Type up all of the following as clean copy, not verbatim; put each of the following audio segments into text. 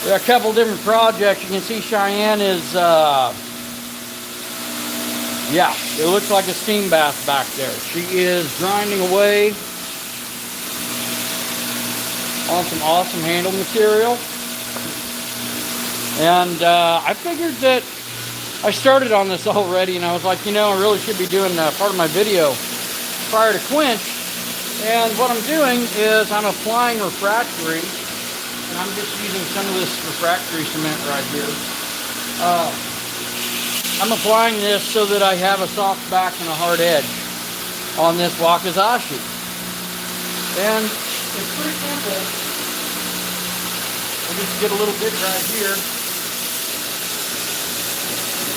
There are a couple different projects. You can see Cheyenne is, yeah, it looks like a steam bath back there. She is grinding away on some awesome handle material. And I figured that I started on this already, and I was like, you know, I really should be doing part of my video prior to quench. And what I'm doing is I'm applying refractory, and I'm just using some of this refractory cement right here. I'm applying this so that I have a soft back and a hard edge on this Wakizashi. And it's pretty simple. I'll just get a little bit right here.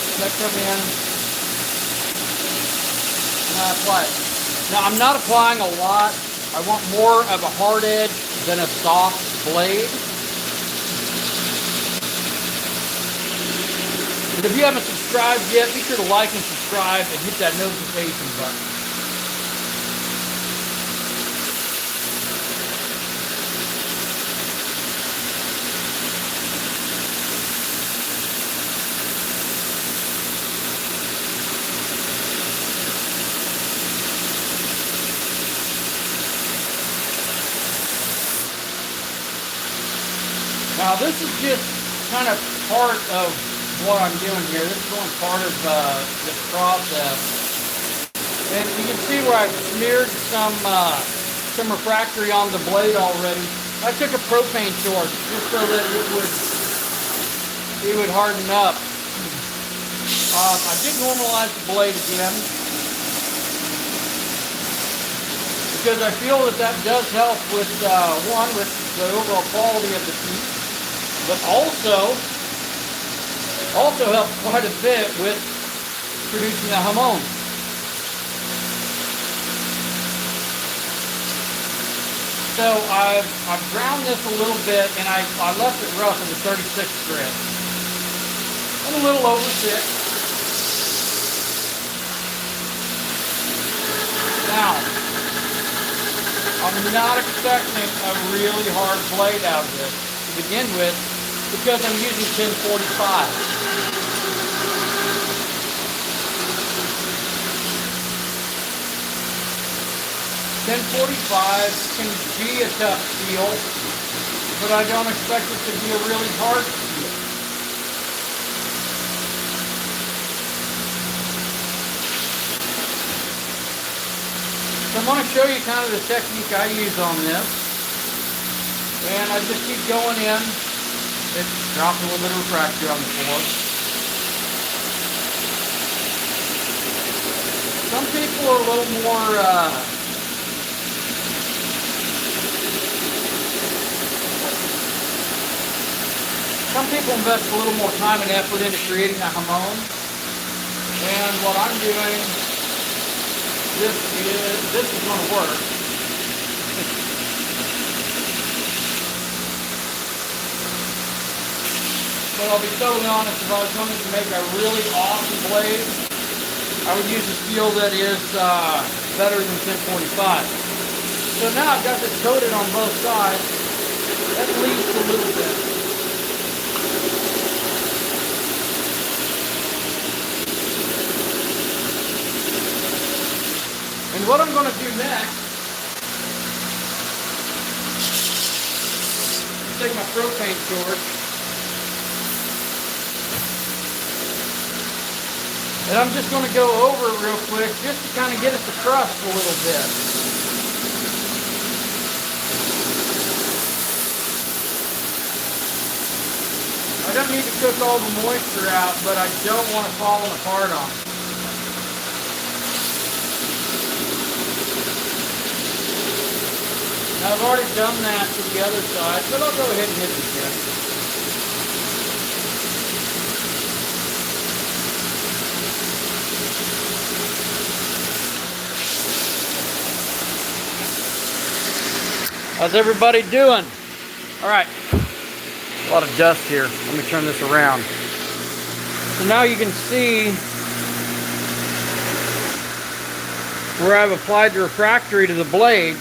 Let that come in. And I apply it. Now I'm not applying a lot. I want more of a hard edge than a soft blade. And if you haven't subscribed yet, be sure to like and subscribe and hit that notification button. Now this is just kind of part of what I'm doing here. This is only part of this process. And you can see where I've smeared some refractory on the blade already. I took a propane torch just so that it would harden up. I did normalize the blade again because I feel that does help with one, with the overall quality of the piece, but also helps quite a bit with producing a hamon. So I've ground this a little bit, and I left it rough in the 36 grit. And a little over 6. Now, I'm not expecting a really hard blade out of this to begin with, because I'm using 1045. 1045 can be a tough steel, but I don't expect it to be a really hard steel. So I'm going to show you kind of the technique I use on this. And I just keep going in. It's dropping a little bit of refractory on the floor. Some people are a little more some people invest a little more time and effort into creating a hamon. And what I'm doing, this is going to work. But I'll be totally honest, if I was going to make a really awesome blade, I would use a steel that is better than 1045. So now I've got this coated on both sides. That leaks a little bit. And what I'm going to do next, take my propane torch, and I'm just going to go over it real quick just to kind of get it to crust a little bit. I don't need to cook all the moisture out, but I don't want it falling apart on it. Now, I've already done that to the other side, but I'll go ahead and hit it again. How's everybody doing? All right, a lot of dust here. Let me turn this around. So now you can see where I've applied the refractory to the blade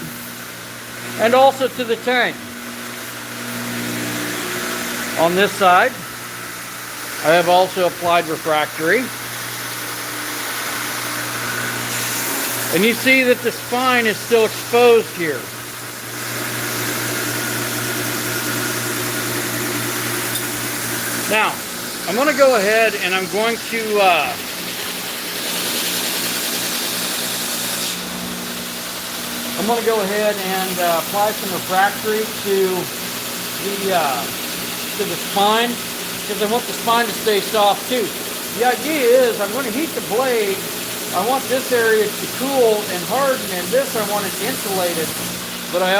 and also to the tank. On this side, I have also applied refractory. And you see that the spine is still exposed here. Now, I'm going to go ahead and I'm going to apply some refractory to the spine, because I want the spine to stay soft too. The idea is I'm going to heat the blade. I want this area to cool and harden, and this I want it insulated. But I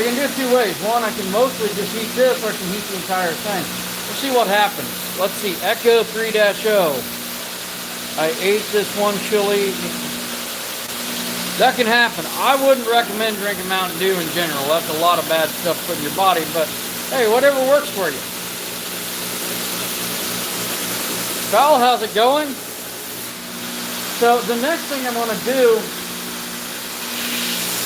can do it two ways. One, I can mostly just heat this, or I can heat the entire thing. We'll see what happens. Let's see, Echo 3-0. I ate this one chili. That can happen. I wouldn't recommend drinking Mountain Dew in general. That's a lot of bad stuff to put in your body, but hey, whatever works for you. Val, how's it going? So the next thing I'm going to do,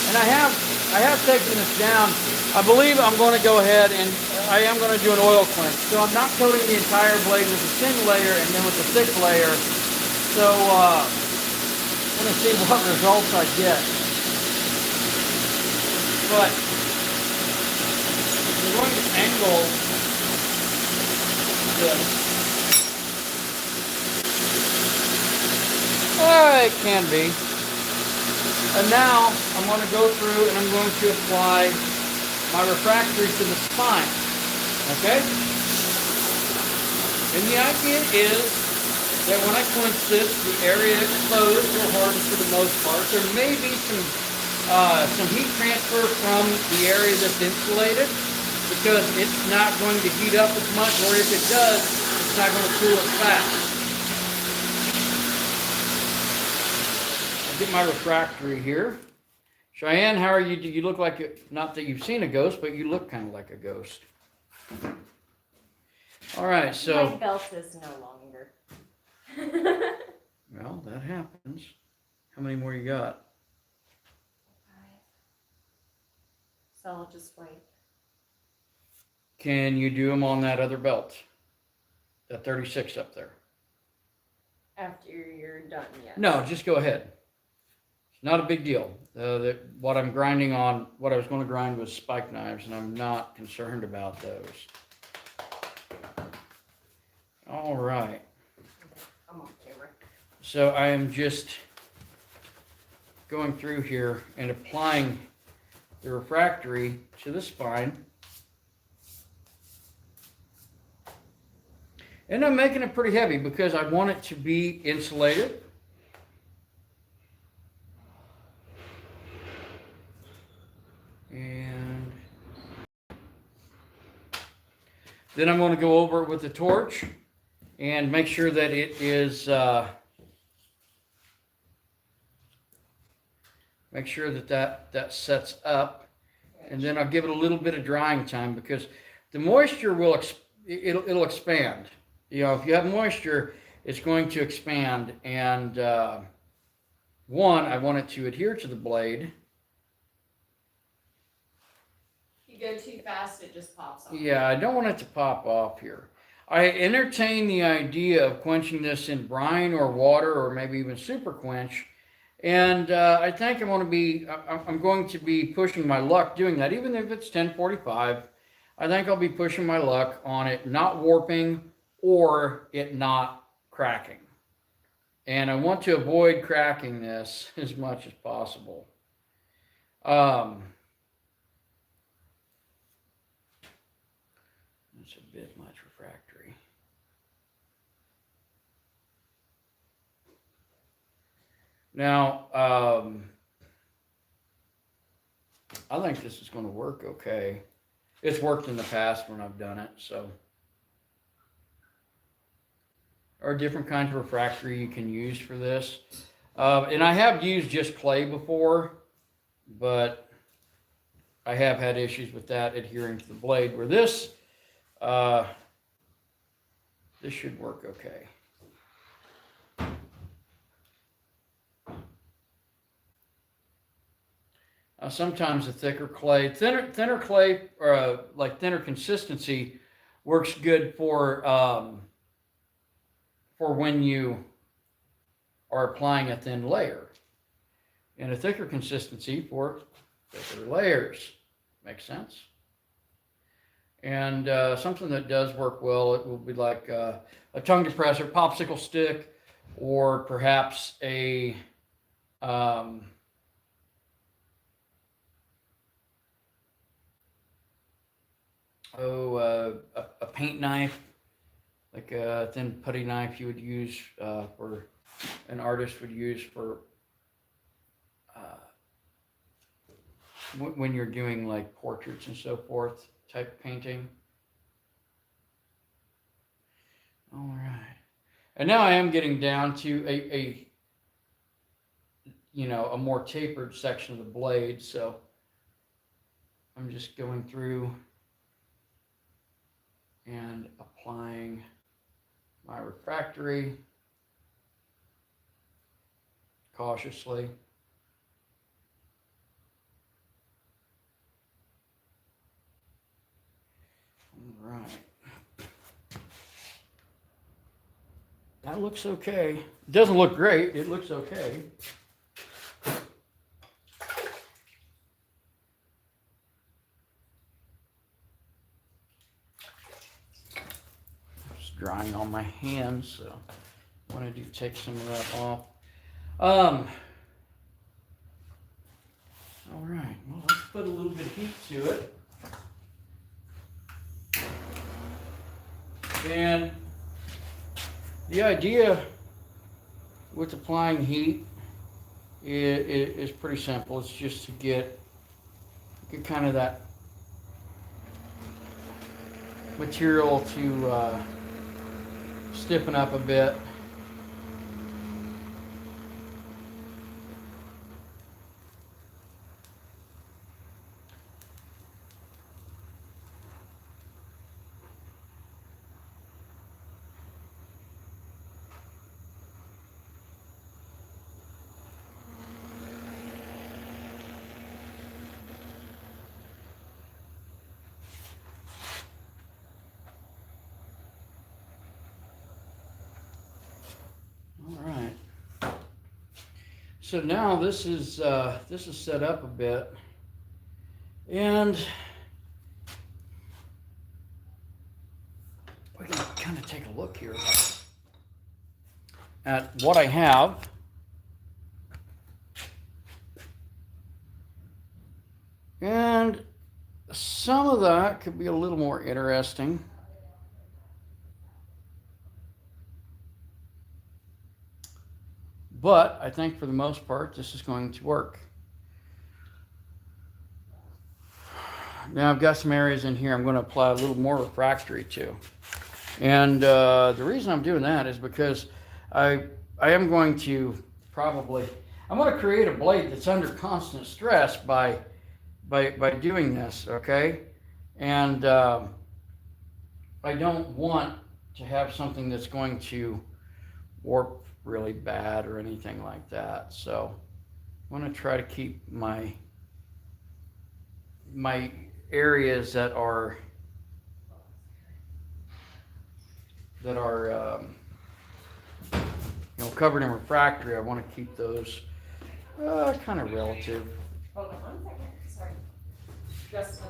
and I have taken this down. I believe I'm going to go ahead and I am going to do an oil quench. So I'm not coating the entire blade with a thin layer and then with a thick layer. So I'm going to see what results I get. But I'm going to angle this. It can be. And now I'm going to go through and I'm going to apply my refractory to the spine. Okay? And the idea is that when I quench this, the area exposed will harden for the most part. There may be some heat transfer from the area that's insulated because it's not going to heat up as much, or if it does, it's not going to cool as fast. Get my refractory here. Cheyenne, how are you? Do you look like it? Not that you've seen a ghost, but you look kind of like a ghost. All right, so. My belt is no longer. Well, that happens. How many more you got? 5. So I'll just wait. Can you do them on that other belt? That 36 up there. After you're done, yes. No, just go ahead. Not a big deal. What I'm grinding on, what I was going to grind was spike knives, and I'm not concerned about those. All right. I'm on camera. So I am just going through here and applying the refractory to the spine. And I'm making it pretty heavy because I want it to be insulated. And then I'm going to go over it with the torch and make sure that it is, make sure that sets up. And then I'll give it a little bit of drying time because the moisture will, it'll expand. You know, if you have moisture, it's going to expand. And one, I want it to adhere to the blade. Go too fast, it just pops off. Yeah, I don't want it to pop off here. I entertain the idea of quenching this in brine or water or maybe even super quench. And I think I'm going to be pushing my luck doing that. Even if it's 1045, I think I'll be pushing my luck on it not warping or it not cracking. And I want to avoid cracking this as much as possible. It's a bit much refractory. Now, I think this is going to work okay. It's worked in the past when I've done it, so. There are different kinds of refractory you can use for this. And I have used just clay before, but I have had issues with that adhering to the blade, where this should work okay. Sometimes a thicker clay, thinner clay, or like thinner consistency, works good for when you are applying a thin layer, and a thicker consistency for thicker layers. Makes sense? And something that does work well, it will be like a tongue depressor, popsicle stick, or perhaps um, a paint knife, like a thin putty knife you would use for an artist would use for uh, when you're doing like portraits and so forth type painting. All right. And now I am getting down to a more tapered section of the blade, so I'm just going through and applying my refractory cautiously. All right. That looks okay. It doesn't look great. It looks okay. It's drying on my hands, so I want to take some of that off. All right. Well, let's put a little bit of heat to it. And the idea with applying heat is pretty simple. It's just to get kind of that material to stiffen up a bit. All right. So now this is set up a bit, and we can kind of take a look here at what I have. And some of that could be a little more interesting. But I think for the most part, this is going to work. Now I've got some areas in here I'm going to apply a little more refractory to. And the reason I'm doing that is because I am going to I'm going to create a blade that's under constant stress by doing this, okay? And I don't want to have something that's going to warp really bad or anything like that. So I'm going to try to keep my areas that are covered in refractory. I want to keep those kind of relative. Hold on 1 second. Sorry. Just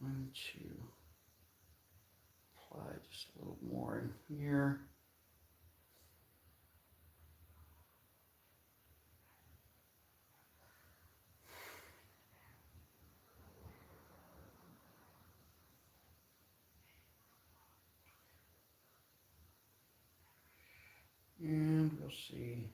Going to apply just a little more in here. And we'll see.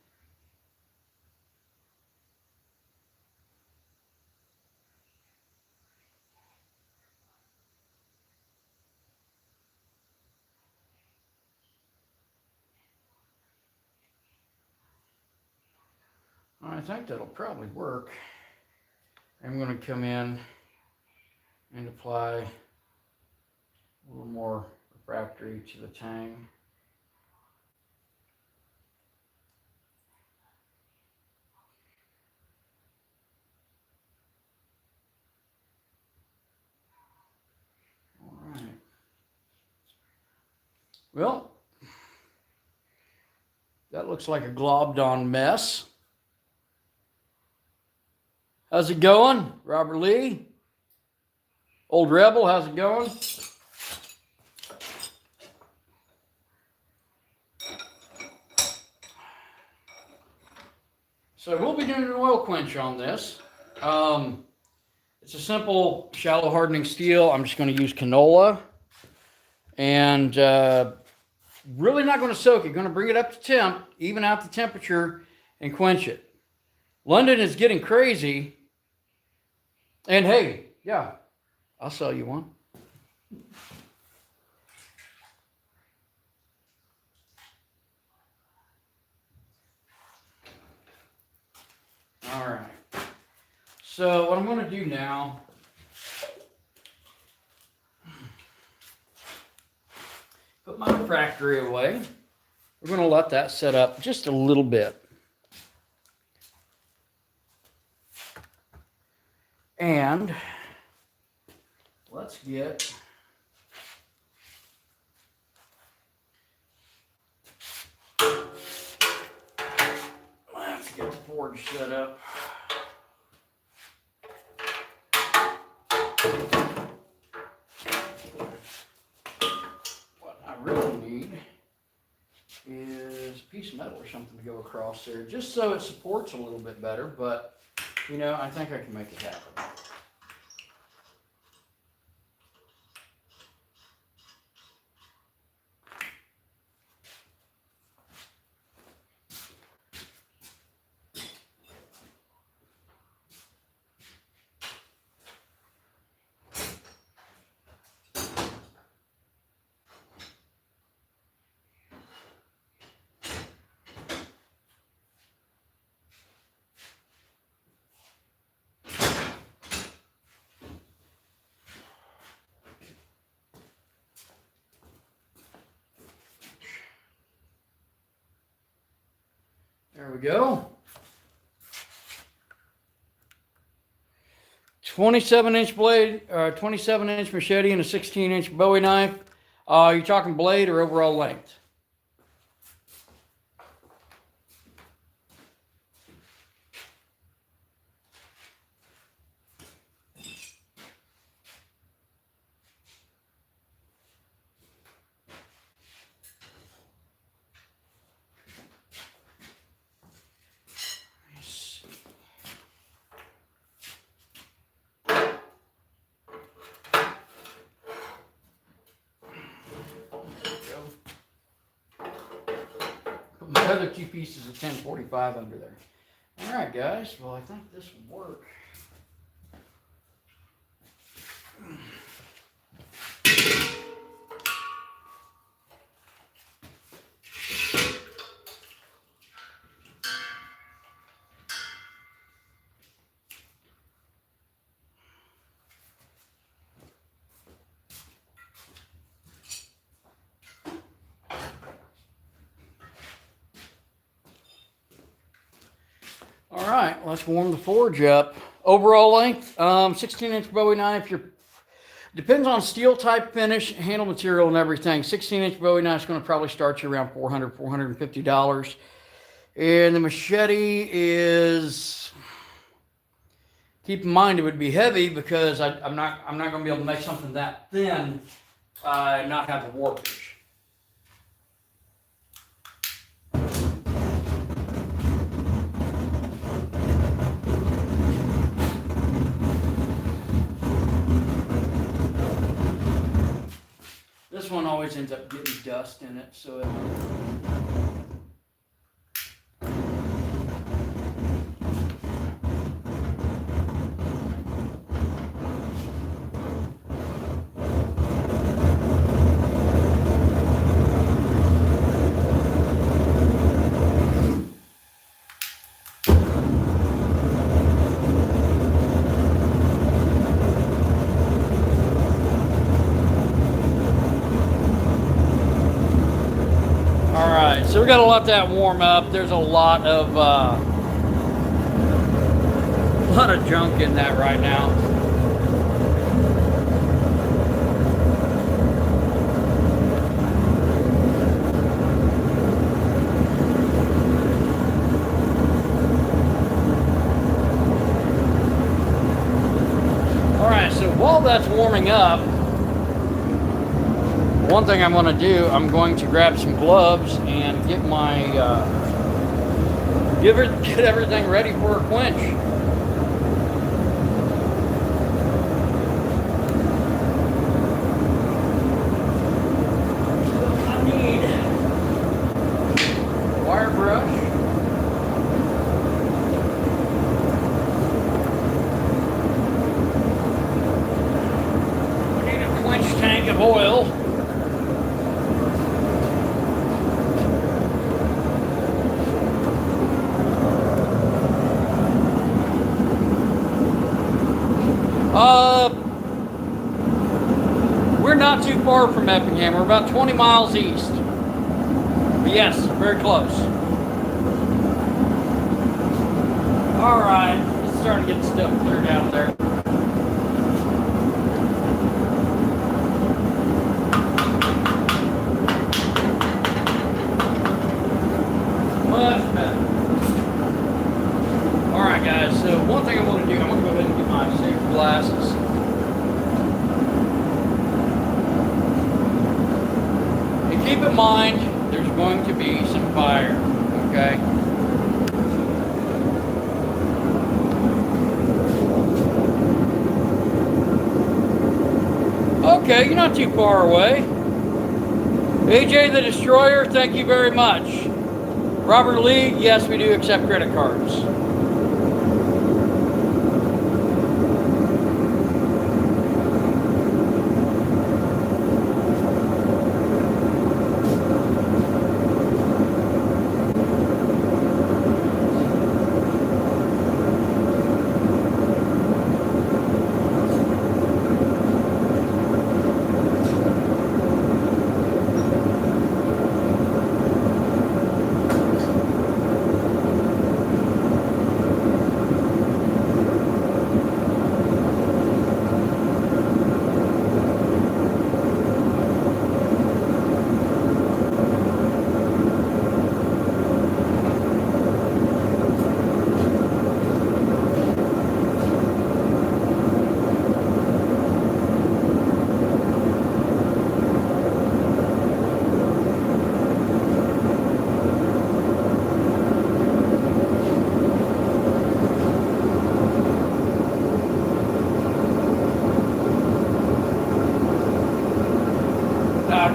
I think that'll probably work. I'm going to come in and apply a little more refractory to the tang. All right. Well, that looks like a globbed on mess. How's it going, Robert Lee? Old Rebel, how's it going? So we'll be doing an oil quench on this. It's a simple shallow hardening steel. I'm just going to use canola. And really not going to soak it. Going to bring it up to temp, even out the temperature, and quench it. London is getting crazy. And hey, yeah, I'll sell you one. All right. So what I'm going to do now, put my refractory away. We're going to let that set up just a little bit. And let's get the forge set up. What I really need is a piece of metal or something to go across there, just so it supports a little bit better, but you know, I think I can make it happen. There we go. 27-inch blade, 27-inch machete and a 16-inch Bowie knife. You're talking blade or overall length? The other two pieces of 1045 under there. All right, guys. Well, I think this will work. All right, let's warm the forge up. Overall length, 16-inch Bowie knife. Depends on steel type finish, handle material, and everything. 16-inch Bowie knife is going to probably start you around $400, $450. And the machete is, keep in mind it would be heavy because I'm not going to be able to make something that thin and not have the warpage. This one always ends up getting dust in it, so it... right, so we got to let that warm up. There's a lot of junk in that right now. All right, so while that's warming up, one thing I'm going to do, I'm going to grab some gloves and get my get everything ready for a quench. I need a wire brush. I need a quench tank of oil. We're not too far from Effingham. We're about 20 miles east. But yes, very close. All right, it's starting to get stuff cleared out there. Much better. All right, guys. So one thing I want to do, I'm going to go ahead and get my safety glasses. Keep in mind, there's going to be some fire, okay? Okay, you're not too far away. AJ the Destroyer, thank you very much. Robert Lee, yes, we do accept credit cards.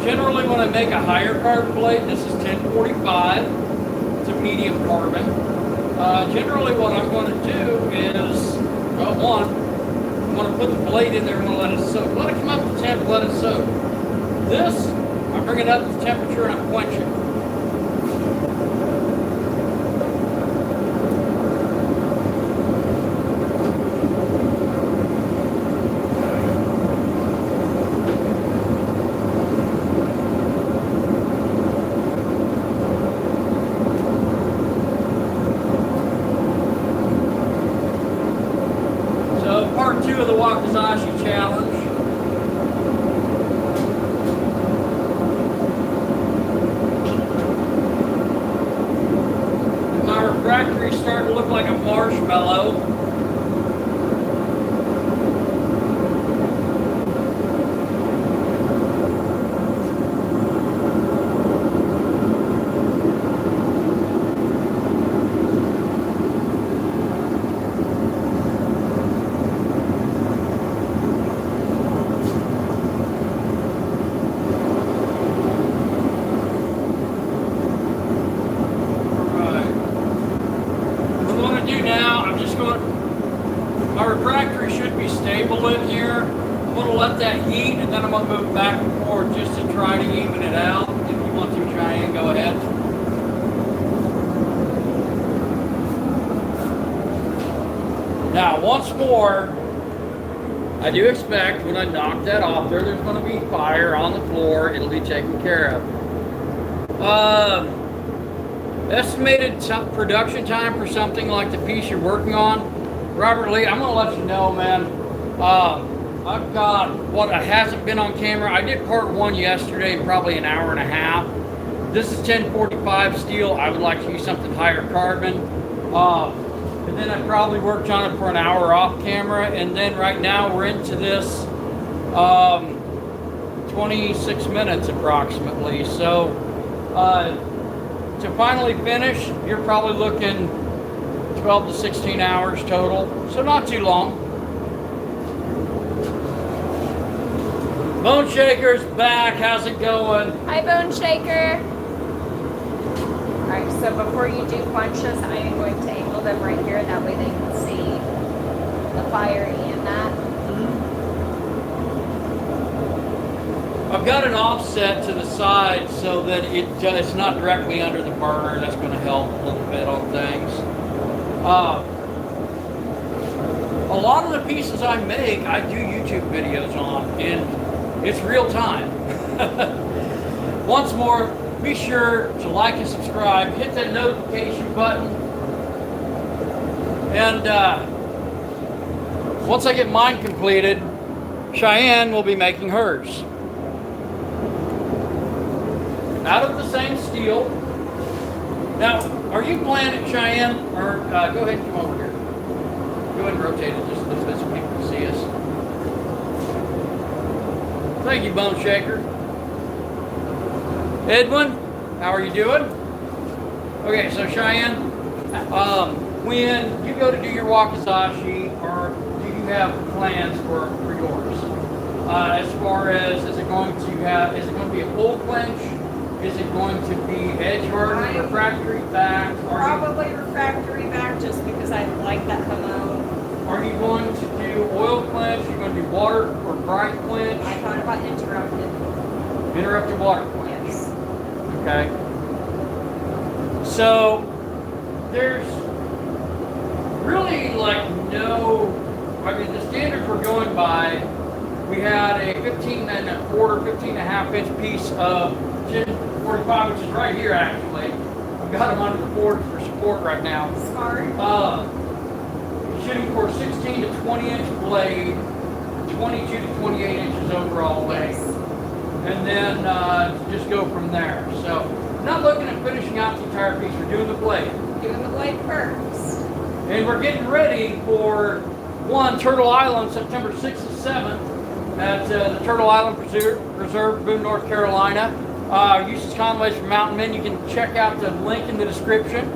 Generally, when I make a higher carbon blade, this is 1045. It's a medium carbon. Generally, what I'm going to do is, well, one, I'm going to put the blade in there and I'm going to let it soak. Let it come up to temp, let it soak. This, I'm bringing it up to temperature and I'm quenching. Part 2 of the Wakizashi challenge. My refractory is starting to look like a marshmallow. My refractory should be stable in here. I'm going to let that heat and then I'm going to move back and forth just to try to even it out. If you want to try and go ahead. Now, once more, I do expect when I knock that off there's going to be fire on the floor. It'll be taken care of. Estimated production time for something like the piece you're working on, Robert Lee, I'm gonna let you know, man. I've got what hasn't been on camera. I did part 1 yesterday, probably an hour and a half. This is 1045 steel. I would like to use something higher carbon. And then I probably worked on it for an hour off camera. And then right now we're into this 26 minutes approximately. So to finally finish, you're probably looking 12 to 16 hours total. So not too long. Bone Shaker's back. How's it going? Hi, Bone Shaker. Alright, so before you do quenches, I am going to angle them right here. That way they can see the fire and that. I've got an offset to the side so that it's not directly under the burner. That's going to help a little bit on things. A lot of the pieces I make, I do YouTube videos on, and it's real time. Once more, be sure to like and subscribe, hit that notification button, and once I get mine completed, Cheyenne will be making hers. Out of the same steel. Now, are you planning, Cheyenne, or go ahead and come over here. Go ahead and rotate it just a little bit so people can see us. Thank you, Bone Shaker. Edwin, how are you doing? Okay, so Cheyenne, when you go to do your Wakizashi, or do you have plans for yours? As far as, is it going to be a full quench? Is it going to be edge hardened, refractory back? Probably refractory back, just because I like that hamon. Are you going to do oil quench? Are you going to do water or bright quench? I thought about interrupted. Interrupted water quench. Yes. Okay. So there's really like no, I mean the standards we're going by, we had a 15 and a quarter, 15 and a half inch piece of 1045, which is right here actually. I've got them under the board for support right now. Smart. Shooting for 16 to 20 inch blade, 22 to 28 inches overall length. Yes. And then just go from there. So not looking at finishing out the entire piece, we're doing the blade. Doing the blade first. And we're getting ready for Turtle Island, September 6th and 7th at the Turtle Island Preserve, Boone, North Carolina. Eustace Conway's from Mountain Men. You can check out the link in the description.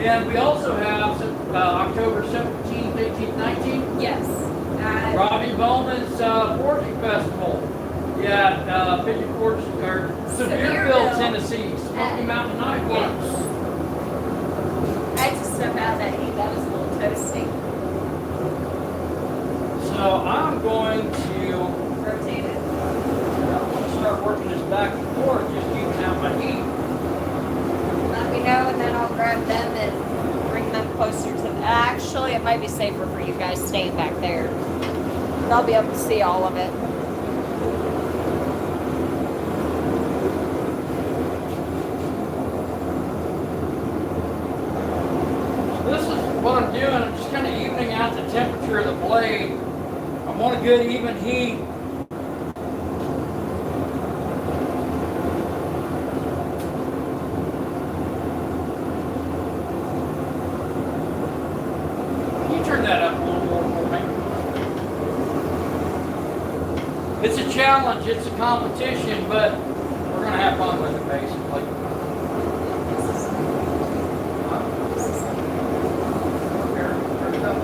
And we also have October 17th, 18th, 19th. Yes. Robbie Bowman's Forging Festival. Yeah, Pigeon Forge, or Sevierville, Tennessee. Smoky Mountain Knife Works. I had to step out that heat. That was a little toasty. So I'm going to Rotate it. start working this back and forth, just keeping out my heat. Let me know, and then I'll grab them and bring them closer to. Actually, it might be safer for you guys staying back there. I'll be able to see all of it. So this is what I'm doing. I'm just kind of evening out the temperature of the blade. I want a good even heat. That up a little more for me. It's a challenge, it's a competition, but we're going to have fun with it basically. Here, turn it up.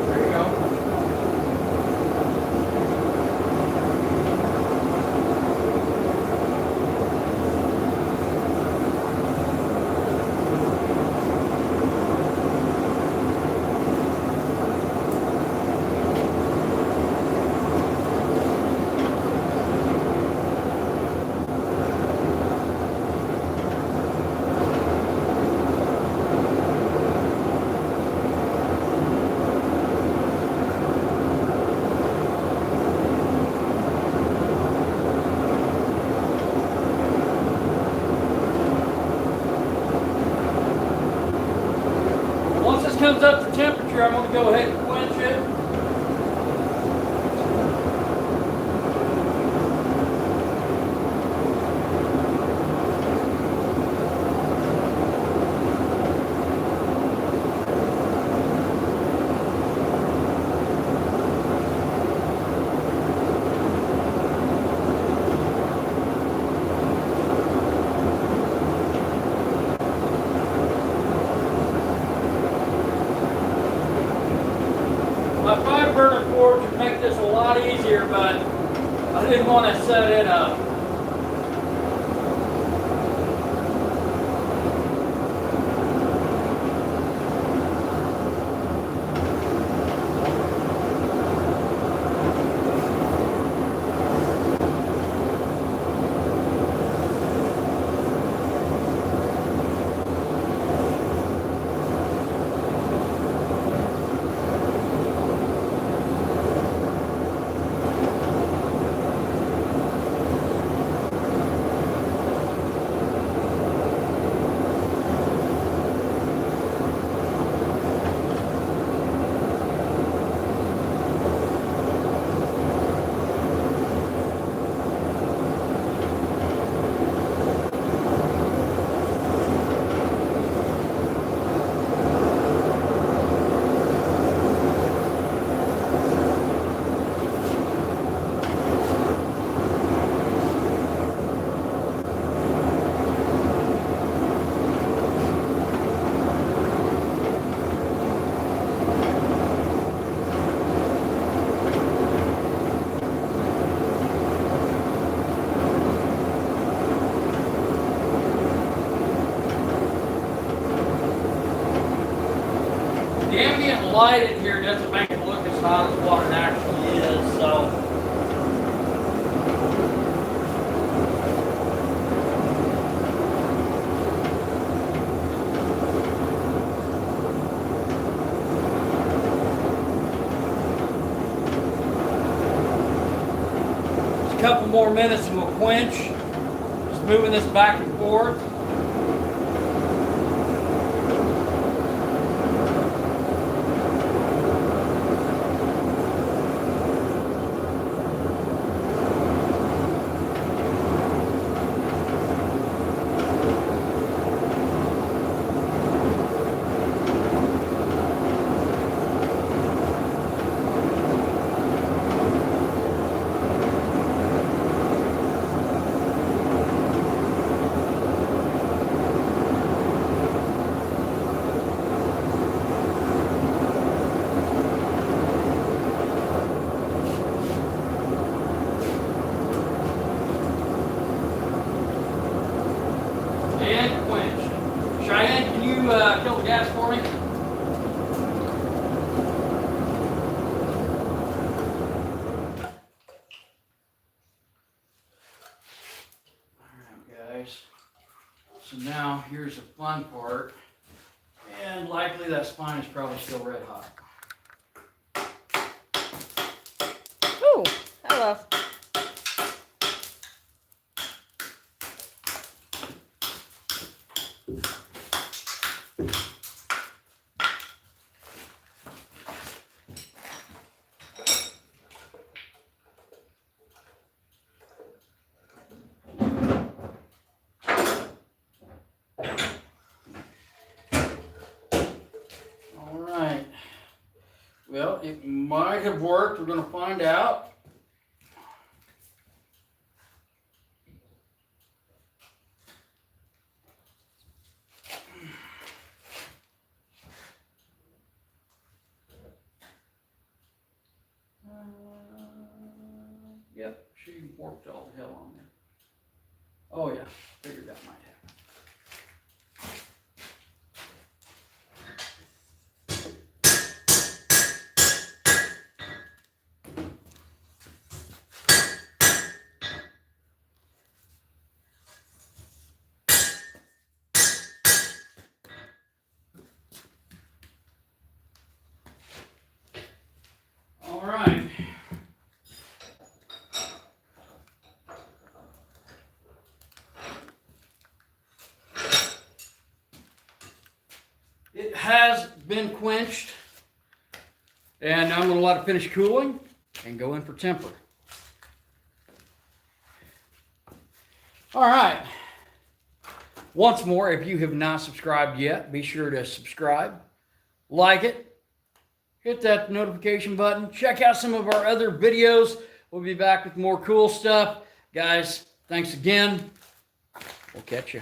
There you go. comes up to temperature, I'm going to go ahead and quench it. My 5-burner forge would make this a lot easier, but I didn't want to set it up. The ambient light in here doesn't make it look as hot as what it actually is, so. Just a couple more minutes and we'll quench. Just moving this back and forth. And quench. Cheyenne, can you kill the gas for me? Alright guys, so now here's the fun part, and likely that spine is probably still red hot. Ooh, hello. Alright, well, it might have worked. We're going to find out. Yep, she worked all the hell on there. Oh yeah, figured that might happen. All right. been quenched. And now I'm going to let it finish cooling and go in for temper. All right. Once more, if you have not subscribed yet, be sure to subscribe, like it, hit that notification button, check out some of our other videos. We'll be back with more cool stuff. Guys, thanks again. We'll catch you.